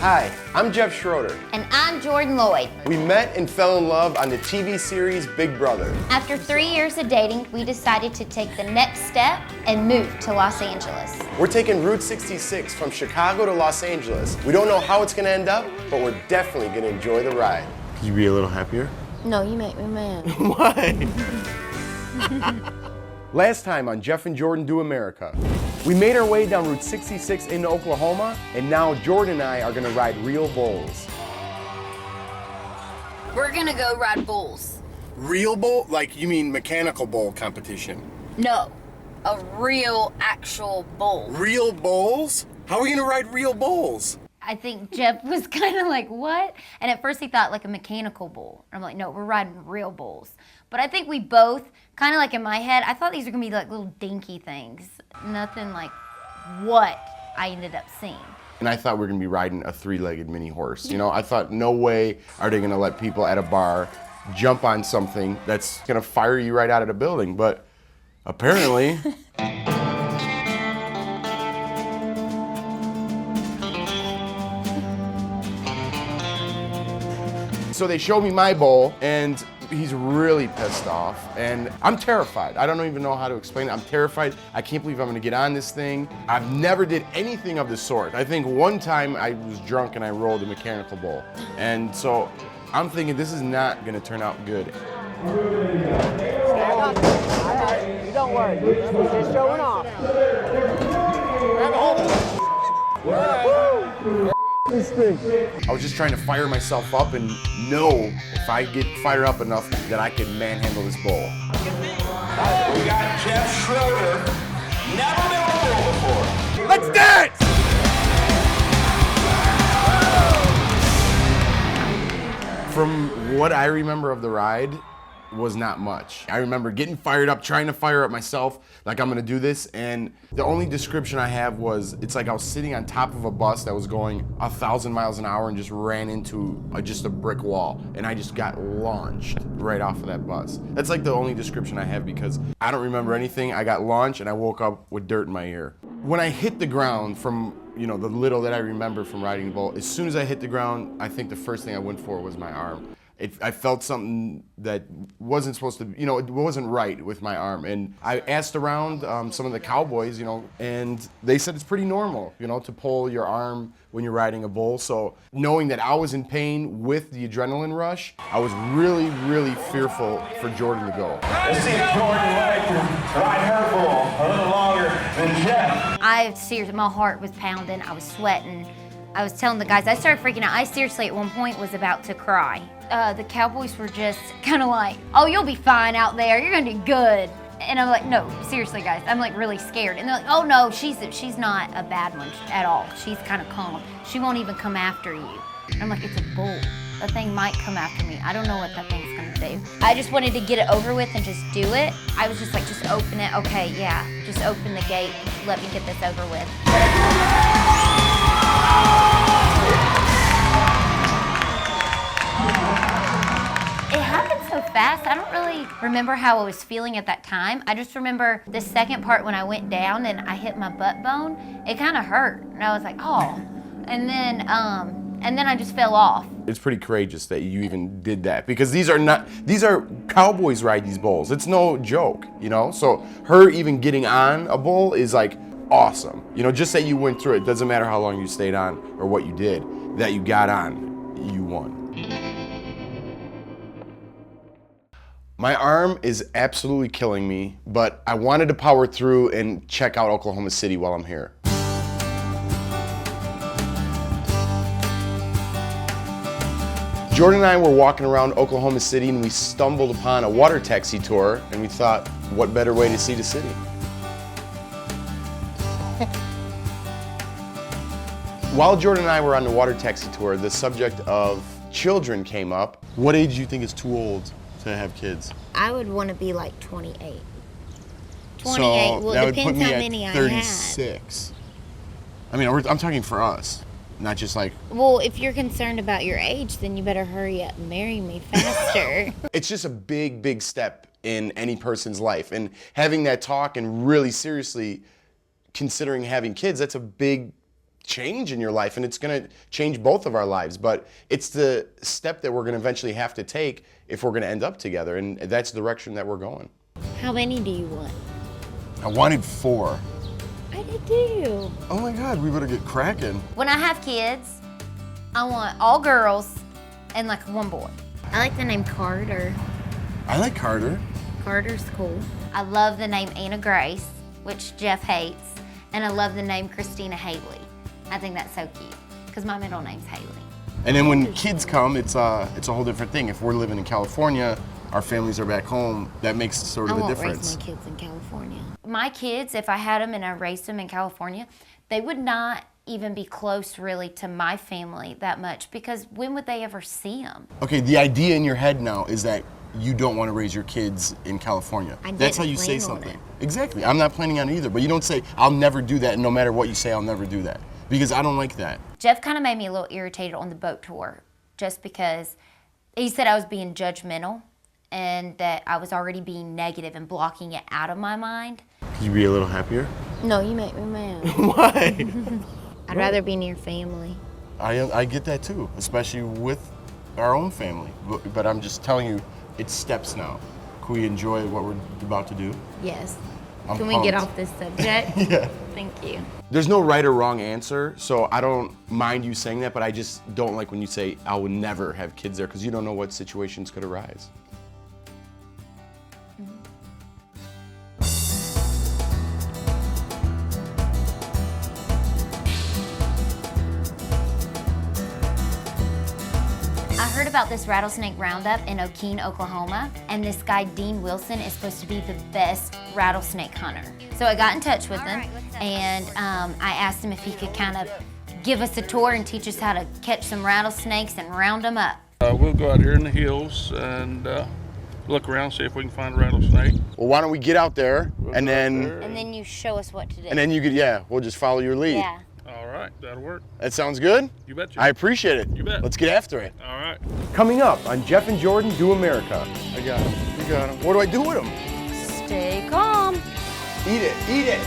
Hi, I'm Jeff Schroeder. And I'm Jordan Lloyd. We met and fell in love on the TV series Big Brother. After 3 years of dating, we decided to take the next step and move to Los Angeles. We're taking Route 66 from Chicago to Los Angeles. We don't know how it's gonna end up, but we're definitely gonna enjoy the ride. Could you be a little happier? No, you make me mad. Why? Last time on Jeff and Jordan Do America, we made our way down Route 66 into Oklahoma, and now Jordan and I are gonna ride real bulls. We're gonna go ride bulls. Real bull? Like, you mean mechanical bull competition? No, a real, actual bull. Real bulls? How are we gonna ride real bulls? I think Jeff was kind of like, what? And at first he thought like a mechanical bull. I'm like, no, we're riding real bulls. But I think we both, kind of like in my head, I thought these were gonna be like little dinky things. Nothing like what I ended up seeing. And I thought we were gonna be riding a three-legged mini horse. You know, I thought, no way are they gonna let people at a bar jump on something that's gonna fire you right out of the building. But apparently, so they showed me my bull, and he's really pissed off, and I'm terrified. I don't even know how to explain it. I'm terrified. I can't believe I'm gonna get on this thing. I've never did anything of the sort. I think one time I was drunk and I rolled a mechanical bull. And so I'm thinking this is not gonna turn out good. Don't worry, just showing off. I was just trying to fire myself up and know if I get fired up enough that I can manhandle this bull. We got Jeff Schroeder. Never been on a bull before. Let's dance! From what I remember of the ride was not much. I remember getting fired up, trying to fire up myself, like I'm gonna do this, and the only description I have was, it's like I was sitting on top of a bus that was going 1,000 miles an hour and just ran into just a brick wall, and I just got launched right off of that bus. That's like the only description I have, because I don't remember anything. I got launched and I woke up with dirt in my ear. When I hit the ground, from the little that I remember from riding the bull, as soon as I hit the ground, I think the first thing I went for was my arm. I felt something that wasn't supposed to, it wasn't right with my arm. And I asked around some of the cowboys, and they said it's pretty normal, to pull your arm when you're riding a bull. So knowing that I was in pain with the adrenaline rush, I was really, really fearful for Jordan to go. Let's see if Jordan Lloyd can ride her bull a little longer than Jeff. Seriously, my heart was pounding, I was sweating. I was telling the guys, I started freaking out. I seriously, at one point, was about to cry. The cowboys were just kind of like, oh, you'll be fine out there. You're gonna do good. And I'm like, no, seriously, guys. I'm like really scared. And they're like, oh no, she's not a bad one at all. She's kind of calm. She won't even come after you. And I'm like, it's a bull. That thing might come after me. I don't know what that thing's gonna do. I just wanted to get it over with and just do it. I was just like, just open it. Okay, yeah, just open the gate. Let me get this over with. It happened so fast. I don't really remember how I was feeling at that time. I just remember the second part when I went down and I hit my butt bone. It kind of hurt, and I was like, oh. And then I just fell off. It's pretty courageous that you even did that, because these are cowboys ride these bulls. It's no joke, So her even getting on a bull is like awesome. Just that you went through it. Doesn't matter how long you stayed on or what you did. That you got on, you won. My arm is absolutely killing me, but I wanted to power through and check out Oklahoma City while I'm here. Jordan and I were walking around Oklahoma City, and we stumbled upon a water taxi tour, and we thought, what better way to see the city? While Jordan and I were on the water taxi tour, the subject of children came up. What age do you think is too old to have kids? I would want to be like 28. 28, so well, that it would depends put me how at many 36. I mean, I'm talking for us, not just like... Well, if you're concerned about your age, then you better hurry up and marry me faster. It's just a big, big step in any person's life. And having that talk and really seriously considering having kids, that's a big change in your life, and it's going to change both of our lives. But it's the step that we're going to eventually have to take if we're going to end up together, and that's the direction that we're going. How many do you want? I wanted 4. I did too. Oh my God, we better get cracking. When I have kids, I want all girls and like one boy. I like the name Carter. I like Carter. Carter's cool. I love the name Anna Grace, which Jeff hates, and I love the name Christina Haley. I think that's so cute, because my middle name's Haley. And then when kids come, it's a whole different thing. If we're living in California, our families are back home, that makes sort of a difference. I won't raise my kids in California. My kids, if I had them and I raised them in California, they would not even be close really to my family that much, because when would they ever see them? Okay, the idea in your head now is that you don't want to raise your kids in California. That's how you say something. Exactly. I'm not planning on it either, but you don't say, I'll never do that, and no matter what you say, I'll never do that. Because I don't like that. Jeff kind of made me a little irritated on the boat tour, just because he said I was being judgmental and that I was already being negative and blocking it out of my mind. Could you be a little happier? No, you make me mad. Why? I'd rather be near family. I get that too, especially with our own family. But I'm just telling you, it's steps now. Can we enjoy what we're about to do? Yes. I'm Can pumped. we get off this subject? Yeah. Thank you. There's no right or wrong answer, so I don't mind you saying that, but I just don't like when you say, I would never have kids there, because you don't know what situations could arise. I heard about this rattlesnake roundup in Okeen, Oklahoma, and this guy, Dean Wilson, is supposed to be the best rattlesnake hunter. So I got in touch with him, and I asked him if he could kind of give us a tour and teach us how to catch some rattlesnakes and round them up. We'll go out here in the hills and look around, see if we can find a rattlesnake. Well, why don't we get out there, and then And then you show us what to do. and then you could, yeah, we'll just follow your lead. Yeah. All right, that'll work. That sounds good? You betcha. I appreciate it. You bet. Let's get after it. All right. Coming up on Jeff and Jordan Do America. I got him. You got him. What do I do with him? Stay calm. Eat it. Eat it.